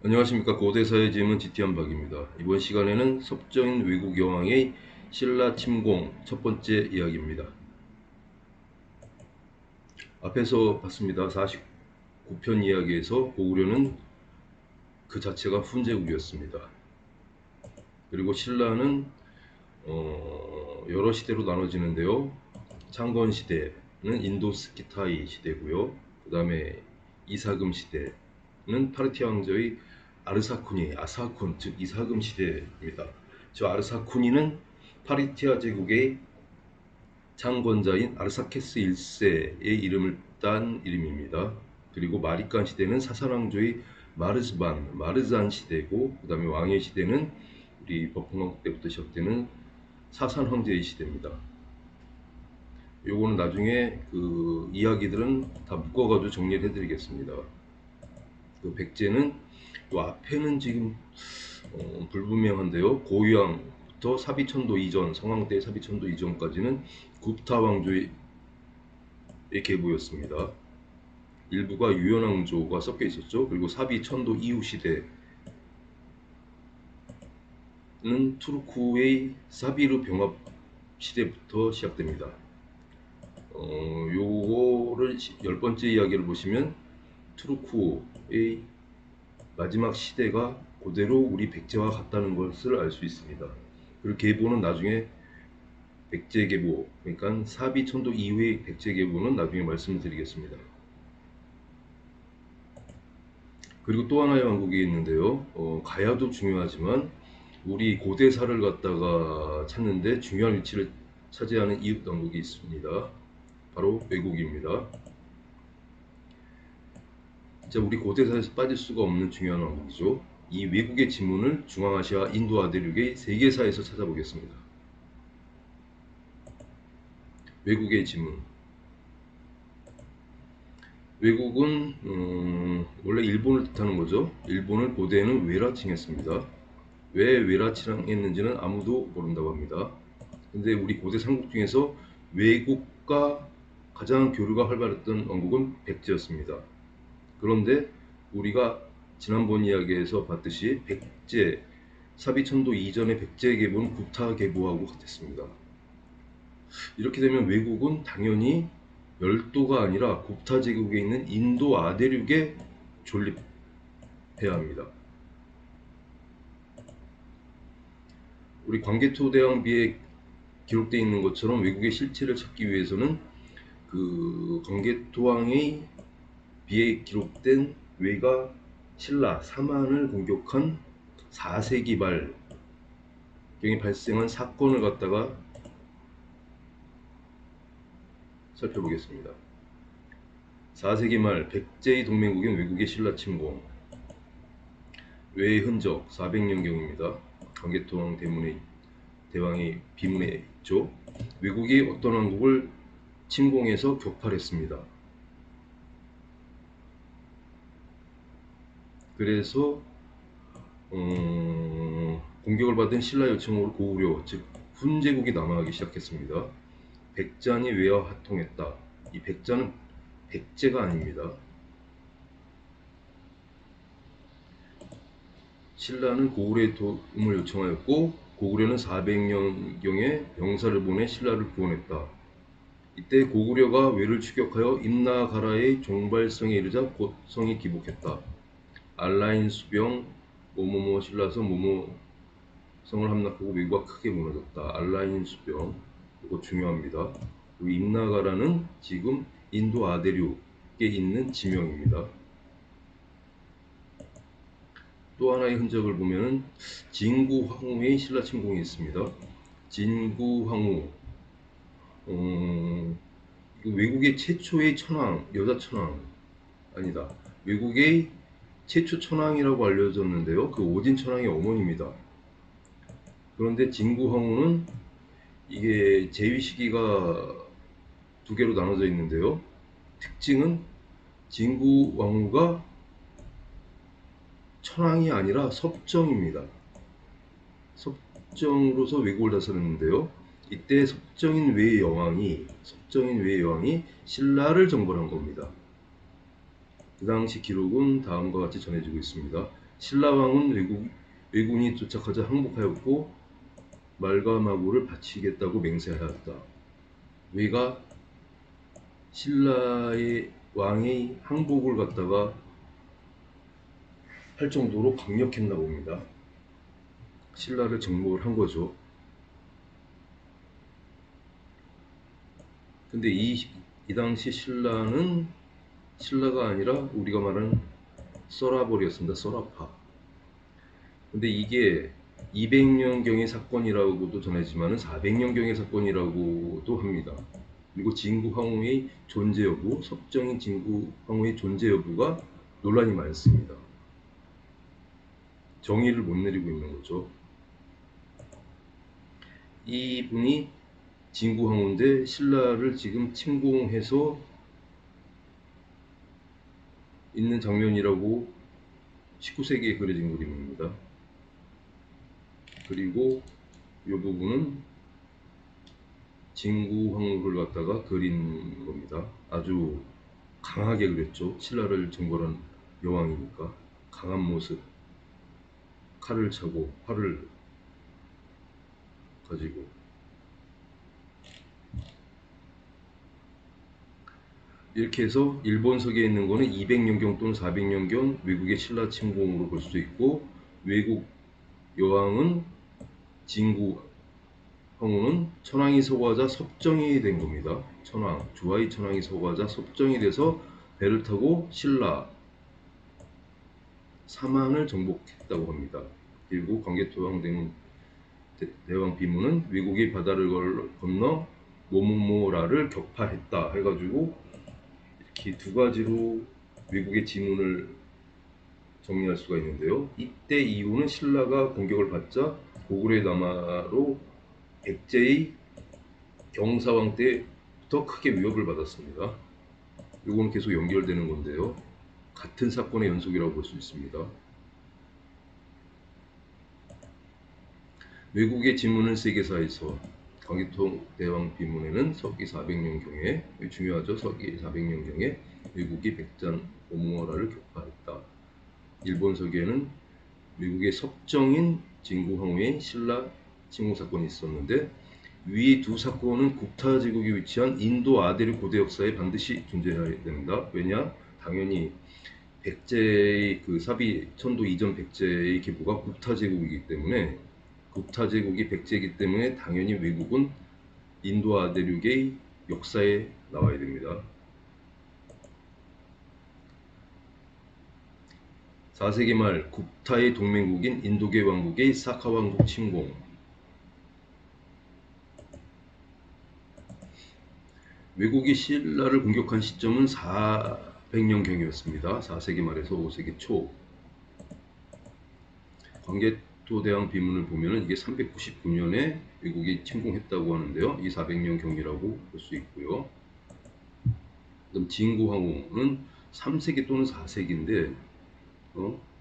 안녕하십니까. 고대사의 짐은 지티한박입니다. 이번 시간에는 섭정인 외국 여왕의 신라 침공 첫 번째 이야기입니다. 앞에서 봤습니다. 49편 이야기에서 고구려는 그 자체가 훈제국이었습니다. 그리고 신라는 여러 시대로 나눠지는데요. 창건 시대는 인도 스키타이 시대고요. 그 다음에 이사금 시대는 파르티아 왕조의 아사쿤, 즉 이사금 시대입니다. 저 아르사쿠니는 파르티아 제국의 창건자인 아르사케스 1세의 이름을 딴 이름입니다. 그리고 마리깐 시대는 사산 왕조의 마르잔 시대고, 그 다음에 왕의 시대는 우리 버풍왕국 때부터 시작되는 사산 황제의 시대입니다. 요거는 나중에 그 이야기들은 다 묶어가지고 정리를 해드리겠습니다. 그 백제는 요 앞에는 지금 불분명한데요. 고유왕부터 사비천도 이전, 성황대 사비천도 이전까지는 굽타 왕조의 계보였습니다. 일부가 유연왕조가 섞여 있었죠. 그리고 사비천도 이후 시대는 투르크의 사비르 병합 시대부터 시작됩니다. 요거를 10번째 이야기를 보시면 투르크의 마지막 시대가 그대로 우리 백제와 같다는 것을 알 수 있습니다. 그리고 계보는 나중에 백제계보, 그러니까 사비천도 이후의 백제계보는 나중에 말씀드리겠습니다. 그리고 또 하나의 왕국이 있는데요. 가야도 중요하지만 우리 고대사를 갖다가 찾는데 중요한 위치를 차지하는 이웃 왕국이 있습니다. 바로 외국입니다. 진짜 우리 고대사에서 빠질 수가 없는 중요한 왕국이죠. 이 외국의 지문을 중앙아시아 인도 아대륙의 세계사에서 찾아보겠습니다. 외국의 지문. 외국은 원래 일본을 뜻하는 거죠. 일본을 고대에는 외라칭했습니다. 왜 외라칭했는지는 아무도 모른다고 합니다. 근데 우리 고대 삼국 중에서 외국과 가장 교류가 활발했던 왕국은 백제였습니다. 그런데 우리가 지난번 이야기에서 봤듯이 백제, 사비천도 이전의 백제 계보는 구타 계보하고 같았습니다. 이렇게 되면 외국은 당연히 열도가 아니라 굽타 제국에 있는 인도 아대륙에 존립해야 합니다. 우리 광개토대왕비에 기록되어 있는 것처럼 외국의 실체를 찾기 위해서는 그 광개토왕의 비에 기록된 외가 신라 사만을 공격한 4세기 말경에 발생한 사건을 갖다가 살펴보겠습니다. 4세기 말 백제의 동맹국인 외국의 신라 침공, 외의 흔적 400년경입니다. 광개토왕 대왕의 비문에 있죠. 외국이 어떤 왕국을 침공해서 격파했습니다. 그래서 공격을 받은 신라 요청으로 고구려, 즉 훈제국이 남하하기 시작했습니다. 백잔이 외와 합통했다. 이 백잔은 백제가 아닙니다. 신라는 고구려의 도움을 요청하였고 고구려는 400년경에 병사를 보내 신라를 구원했다. 이때 고구려가 외를 추격하여 임나가라의 종발성에 이르자 곧 성이 기복했다. 알라인 수병 모모모 신라성 모모성을 함락하고 외구가 크게 무너졌다. 알라인 수병, 이거 중요합니다. 그리고 임나가라는 지금 인도 아대륙에 있는 지명입니다. 또 하나의 흔적을 보면 진구황후의 신라 침공이 있습니다. 진구황후, 외국의 최초의 천황, 여자 천황 아니다. 외국의 최초 천황이라고 알려졌는데요. 그 오진 천황의 어머니입니다. 그런데 진구황후는 이게 재위 시기가 두 개로 나눠져 있는데요. 특징은 진구황후가 천황이 아니라 섭정입니다. 섭정으로서 외국을 다스렸는데요. 이때 섭정인 외여왕이 신라를 정벌한 겁니다. 그 당시 기록은 다음과 같이 전해지고 있습니다. 신라왕은 왜군이 도착하자 항복하였고 말과 마구를 바치겠다고 맹세하였다. 왜가 신라의 왕의 항복을 갖다가 할 정도로 강력했나 봅니다. 신라를 정복을 한 거죠. 근데 이 당시 신라는 신라가 아니라 우리가 말하는 서라벌이었습니다. 서라파. 근데 이게 200년경의 사건이라고도 전하지만 400년경의 사건이라고도 합니다. 그리고 진구황후의 존재 여부, 섭정인 진구황후의 존재 여부가 논란이 많습니다. 정의를 못 내리고 있는 거죠. 이분이 진구황후인데 신라를 지금 침공해서 있는 장면이라고 19세기에 그려진 그림입니다. 그리고 이 부분은 진구황후를 갖다가 그린 겁니다. 아주 강하게 그렸죠. 신라를 정벌한 여왕이니까 강한 모습, 칼을 차고 활을 가지고. 이렇게 해서 일본석에 있는 거는 200년경 또는 400년경 외국의 신라 침공으로 볼 수 있고, 외국 여왕은 진구황후는 천황이 서거하자 섭정이 된 겁니다. 주하의 천황이 서거하자 섭정이 돼서 배를 타고 신라 사만을 정복했다고 합니다. 그리고 광개토왕 대왕 비문은 외국의 바다를 건너 모모모라를 격파했다 해가지고 이렇게 두 가지로 외국의 지문을 정리할 수가 있는데요. 이때 이후는 신라가 공격을 받자 고구려 남하로 백제의 경사왕 때부터 크게 위협을 받았습니다. 이건 계속 연결되는 건데요. 같은 사건의 연속이라고 볼 수 있습니다. 외국의 지문은 세계사에서 광개토 대왕 비문에는 서기 400년경에 중요하죠. 서기 400년경에 외국이 백잔 오모라를 격파했다. 일본서기에는 외국의 섭정인 진구황후의 신라 침공 사건이 있었는데 위 두 사건은 국타 제국에 위치한 인도 아대류 고대 역사에 반드시 존재해야 됩니다. 왜냐? 당연히 백제의 그 사비 천도 이전 백제의 계보가 국타 제국이기 때문에 국타 제국이 백제이기 때문에 당연히 외국은 인도 아대륙의 역사에 나와야 됩니다. 4세기 말 국타의 동맹국인 인도계 왕국의 사카 왕국 침공. 외국이 신라를 공격한 시점은 400년경이었습니다. 4세기 말에서 5세기 초. 광개토 대왕 비문을 보면은 이게 399년에 외국이 침공했다고 하는데요. 이 400년경이라고 볼 수 있고요. 그다음 진구황후는 3세기 또는 4세기인데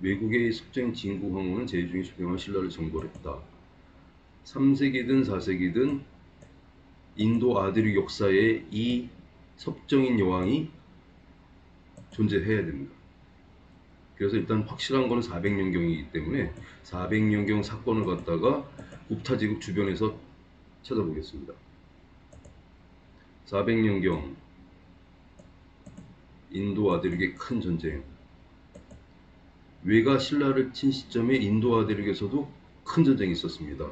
외국의 섭정 진구황후는 제주중에 수평한 신라를 정벌했다. 3세기든 4세기든 인도 아대륙 역사에 이 섭정인 여왕이 존재해야 됩니다. 그래서 일단 확실한 거는 400년경이기 때문에 400년경 사건을 갖다가 국타제국 주변에서 찾아보겠습니다. 400년경 인도 아대륙의 큰 전쟁. 외가 신라를 친 시점에 인도 아대륙에서도 큰 전쟁이 있었습니다.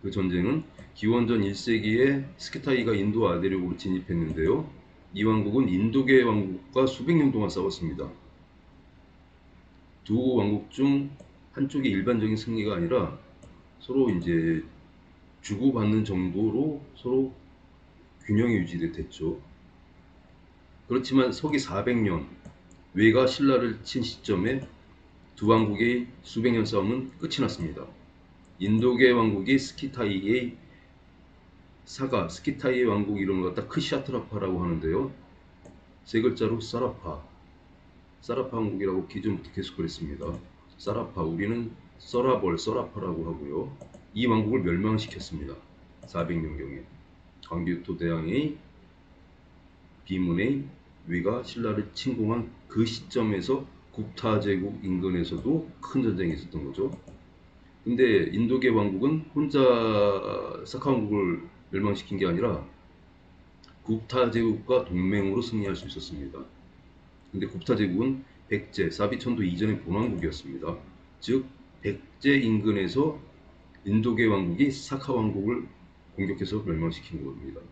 그 전쟁은 기원전 1세기에 스키타이가 인도 아대륙으로 진입했는데요. 이 왕국은 인도계 왕국과 수백 년 동안 싸웠습니다. 두 왕국 중 한쪽이 일반적인 승리가 아니라 서로 이제 주고받는 정도로 서로 균형이 유지됐죠. 그렇지만 서기 400년 외가 신라를 친 시점에 두 왕국의 수백 년 싸움은 끝이 났습니다. 인도계 왕국이 스키타이의 스키타이의 왕국 이름을 갖다 크샤트라파라고 하는데요. 세 글자로 사라파 왕국이라고 기존부터 계속 그랬습니다. 사라파, 우리는 서라파라고 하고요. 이 왕국을 멸망시켰습니다. 400년경에 광개토 대왕의 비문의 외가 신라를 침공한 그 시점에서 굽타 제국 인근에서도 큰 전쟁이 있었던 거죠. 근데 인도계 왕국은 혼자 사카 왕국을 멸망시킨 게 아니라 굽타 제국과 동맹으로 승리할 수 있었습니다. 근데 굽타 제국은 백제, 사비천도 이전의 본왕국이었습니다. 즉 백제 인근에서 인도계 왕국이 사카 왕국을 공격해서 멸망시킨 겁니다.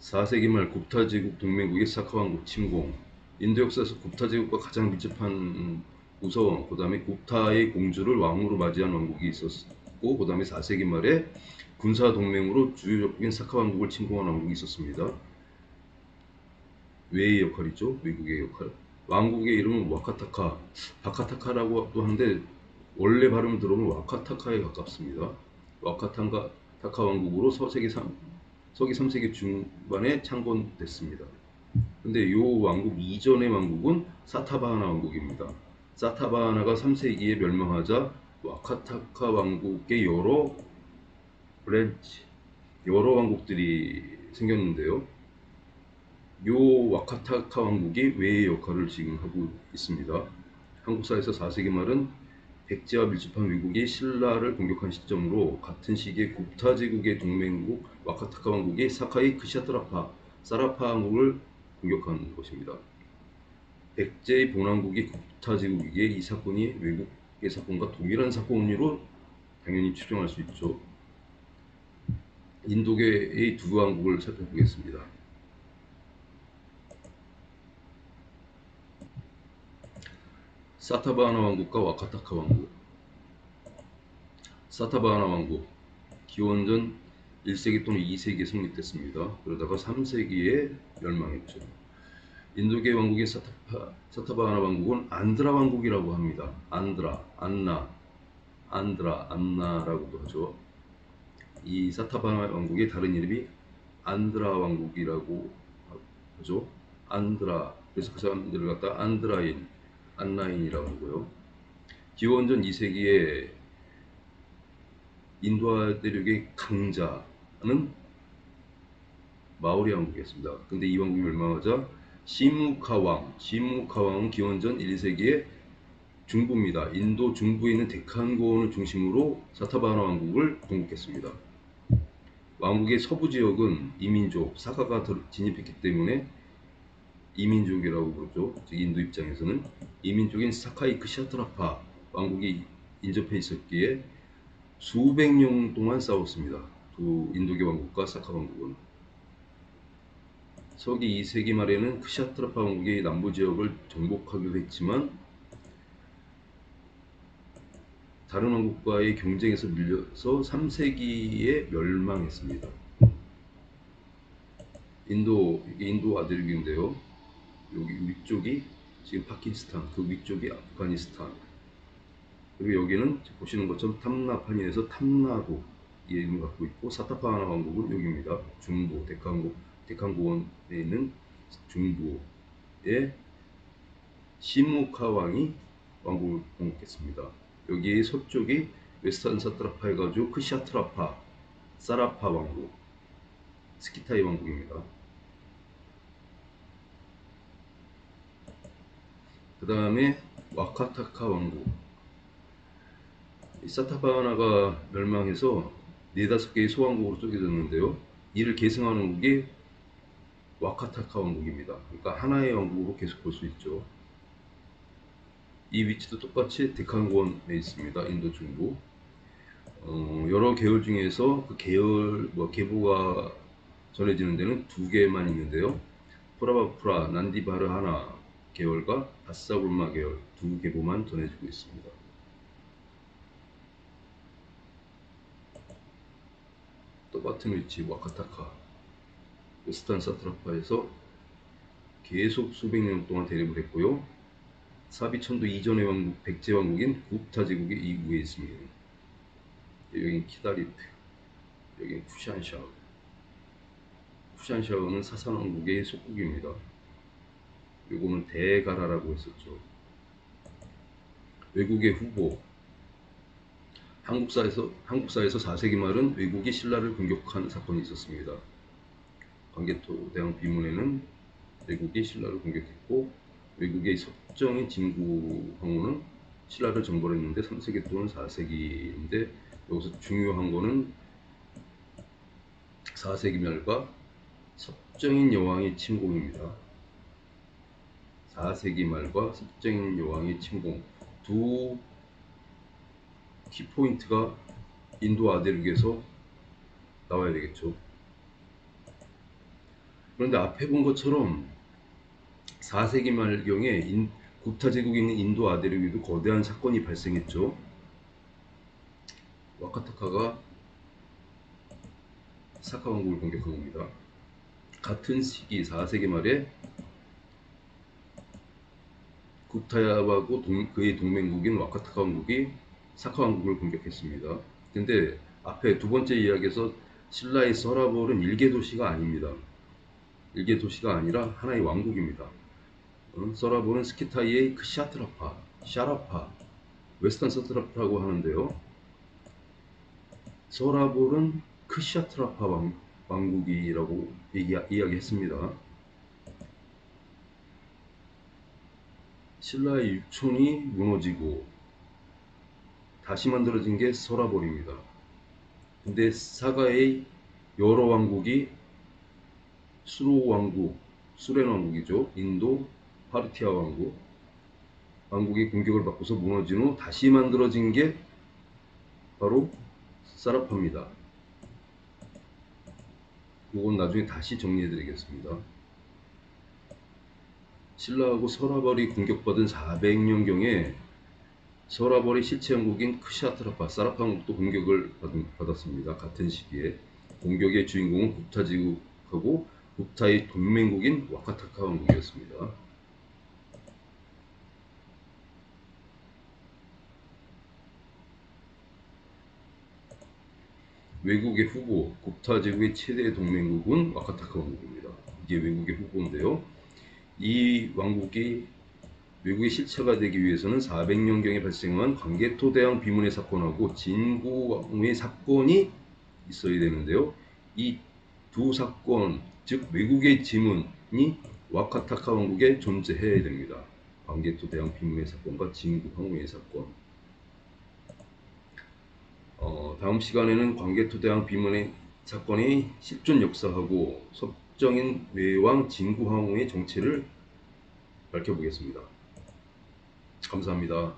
4세기 말 굽타 제국 동맹국의 사카 왕국 침공. 인도 역사에서 굽타 제국과 가장 밀접한 우선, 그 다음에 굽타의 공주를 왕으로 맞이한 왕국이 있었고, 그 다음에 4세기 말에 군사 동맹으로 주요 적국인 사카 왕국을 침공한 왕국이 있었습니다. 왜의 역할이죠? 외국의 역할. 왕국의 이름은 와카타카, 바카타카라고도 하는데 원래 발음을 들어보면 와카타카에 가깝습니다. 와카타카 왕국으로 서기 3세기 중반에 창건됐습니다. 근데 이 왕국 이전의 왕국은 사타바하나 왕국입니다. 사타바하나가 3세기에 멸망하자 와카타카 왕국의 여러 브랜치, 여러 왕국들이 생겼는데요. 요 와카타카 왕국이 왜의 역할을 지금 하고 있습니다. 한국사에서 4세기 말은 백제와 밀접한 외국이 신라를 공격한 시점으로 같은 시기에 굽타 제국의 동맹국 와카타카 왕국이 사카이 크샤트라파, 사라파 왕국을 공격한 것입니다. 백제의 본왕국이 굽타 제국이기에 이 사건이 외국의 사건과 동일한 사건으로 당연히 추정할 수 있죠. 인도계의 두 왕국을 살펴보겠습니다. 사타바하나 왕국과 와카타카 왕국. 사타바하나 왕국 기원전 1세기 또는 2세기에 성립됐습니다. 그러다가 3세기에 멸망했죠. 인도계 왕국의 사타바하나 왕국은 안드라 왕국이라고 합니다. 안드라, 안나라고도 하죠. 이 사타바하나 왕국의 다른 이름이 안드라 왕국이라고 하죠. 안드라. 그래서 그 사람들을 갖다 안라인이라고 하고요. 기원전 2세기에 인도아 대륙의 강자는 마오리 왕국이었습니다. 근데 이 왕국이 멸망하자 시무카왕은 기원전 1세기의 중부입니다. 인도 중부에 있는 데칸고원을 중심으로 사타바하나 왕국을 건국했습니다. 왕국의 서부 지역은 이민족, 사카가 진입했기 때문에 이민족이라고 부르죠. 즉 인도 입장에서는 이민족인 사카이 크샤트라파 왕국이 인접해 있었기에 수백 년 동안 싸웠습니다. 두 인도계 왕국과 사카 왕국은. 서기 2세기 말에는 크샤트라파 왕국이 남부 지역을 정복하기도 했지만 다른 왕국과의 경쟁에서 밀려서 3세기에 멸망했습니다. 이게 인도 아대륙인데요. 여기 위쪽이 지금 파키스탄, 그 위쪽이 아프가니스탄. 그리고 여기는 보시는 것처럼 탐나판이에서 탐나루 이름을 갖고 있고, 사타바하나 왕국은 여기입니다. 중부, 데칸고원에 있는 중부에 시무카 왕이 왕국을 공격했습니다. 여기에 서쪽이 웨스턴 사트라파 해가지고 크샤트라파, 사라파 왕국, 스키타이 왕국입니다. 그 다음에 와카타카 왕국. 사타바하나가 멸망해서 4-5개의 소왕국으로 쪼개졌는데요. 이를 계승하는 왕국이 와카타카 왕국입니다. 그러니까 하나의 왕국으로 계속 볼 수 있죠. 이 위치도 똑같이 데칸고원에 있습니다. 인도 중부. 여러 계열 중에서 그 계열 계보가 전해지는 데는 2개만 있는데요. 프라바프라, 난디바르하나 계열과 바사굴마 계열 2계보만 전해지고 있습니다. 똑같은 위치 와카타카, 웨스턴 사트라파에서 계속 수백 년 동안 대립을 했고요. 사비천도 이전의 왕국, 백제 왕국인 굽타 제국이 이후에 있습니다. 여기는 키다리트, 여기는 쿠샨샤흐. 쿠샨샤흐는 사산 왕국의 속국입니다. 요거는 대가라라고 했었죠. 외국의 후보. 한국사에서 4세기 말은 외국이 신라를 공격한 사건이 있었습니다. 광개토 대왕 비문에는 외국이 신라를 공격했고 외국의 섭정인 진구 황후는 신라를 정벌했는데 3세기 또는 4세기인데 여기서 중요한 거는 4세기 말과 섭정인 여왕의 침공입니다. 4세기 말과 섭정인 여왕의 침공 두 키포인트가 인도 아대륙에서 나와야 되겠죠. 그런데 앞에 본 것처럼 4세기 말경에 구타 제국이 있는 인도 아대륙에도 거대한 사건이 발생했죠. 와카타카가 사카 왕국을 공격한 겁니다. 같은 시기 4세기 말에 구타야하고 그의 동맹국인 와카타카 왕국이 사카 왕국을 공격했습니다. 근데 앞에 두 번째 이야기에서 신라의 서라볼은 일개 도시가 아닙니다. 일개 도시가 아니라 하나의 왕국입니다. 서라볼은 스키타이의 샤트라파, 샤라파, 웨스턴 서트라파라고 하는데요. 서라볼은 크샤트라파 왕국이라고 이야기했습니다. 신라의 육촌이 무너지고 다시 만들어진 게 서라볼입니다. 근데 사가의 여러 왕국이 수로 왕국, 수렌 왕국이죠. 인도 파르티아 왕국이 공격을 받고서 무너진 후 다시 만들어진 게 바로 사라파입니다. 그건 나중에 다시 정리해 드리겠습니다. 신라하고 서라벌이 공격받은 400년경에 서라벌의 실체 왕국인 크샤트라파, 사라파 왕국도 공격을 받았습니다. 같은 시기에. 공격의 주인공은 구타 제국하고 구타의 동맹국인 와카타카 왕국이었습니다. 외국의 후보, 구타 제국의 최대 동맹국은 와카타카 왕국입니다. 이게 외국의 후보인데요. 이 왕국이 외국의 실체가 되기 위해서는 400년경에 발생한 광개토 대왕 비문의 사건하고 진구 왕후의 사건이 있어야 되는데요. 이 두 사건, 즉 외국의 지문이 와카타카 왕국에 존재해야 됩니다. 광개토 대왕 비문의 사건과 진구 황후의 사건. 다음 시간에는 광개토 대왕 비문의 사건의 실존 역사하고 섭정인 외왕 진구 황후의 정체를 밝혀보겠습니다. 감사합니다.